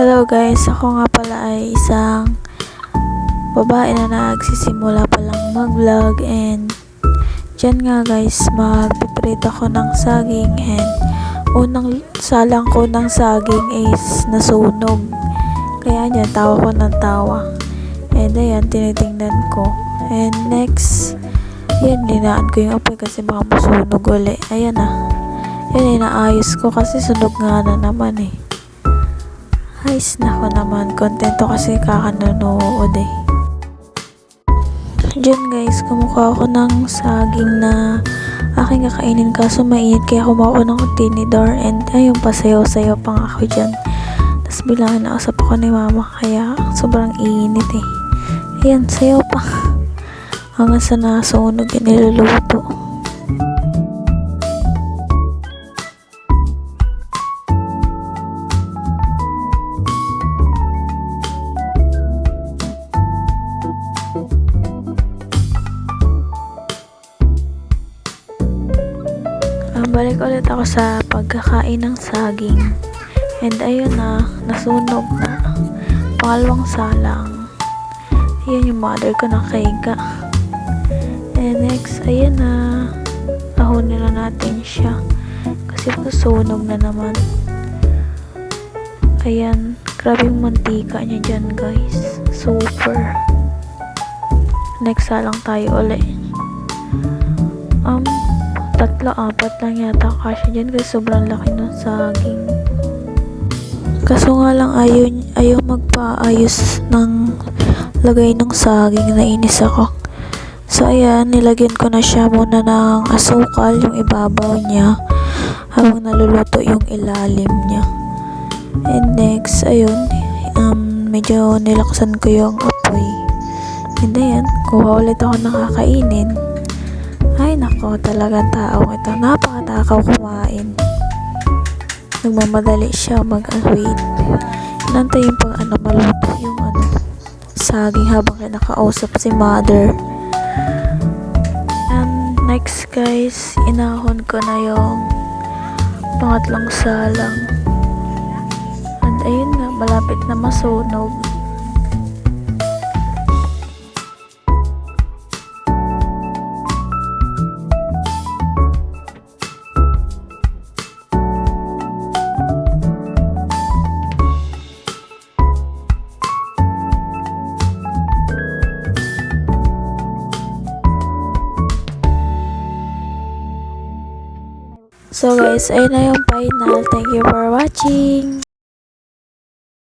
Hello guys, ako nga pala ay isang babae na nagsisimula pa lang mag-vlog, and dyan nga guys, magpiprito ako ng saging, and unang salang ko ng saging is nasunog. Kaya niya, tawa ko ng tawa. And ayan, tinitingnan ko. And next, ayan, linaan ko yung apoy kasi baka masunog uli. Ayan na. Yan, inaayos ko kasi sunog nga na naman eh. Ayos na ako naman. Kontento kasi kakanonood eh. Diyan guys, kumukuha ako ng saging na aking kakainin, kaso mainit kaya kumuha ako ng tinidor, and ayun, pasayaw-sayaw pang ako dyan. Tapos bilang nausap ako ni mama kaya sobrang init eh. Ayan, sayaw pa. Hanggang sa nasunog yung niluluto. Balik ulit ako sa pagkakain ng saging, and ayun na, nasunog na. Pangalawang salang. Ayun yung mother ko nakahiga. And next, ayun na, ahunin na natin siya kasi nasunog na naman. Ayan, grabe yung mantika niya dyan guys, super. Next salang tayo ulit. Tatlo, apat lang yata kasi dyan kasi sobrang laki ng saging. Kaso nga lang ayaw magpaayos ng lagay ng saging, nainis ako. So ayan, nilagyan ko na siya muna ng asukal yung ibabaw niya habang naluluto yung ilalim niya. And next, ayun, medyo nilaksan ko yung apoy. And ayan, kuha ulit ako ng kakainin. Ay nako, talagang tao ito. Napakatakaw kumain. Nagmamadali siya mag-wait. Nantayin pang maluto yung saging habang kinakausap si mother. And next guys, inahon ko na yung pangatlong salang. And ayun na, malapit na masunog. So guys, ayun na yung final. Thank you for watching.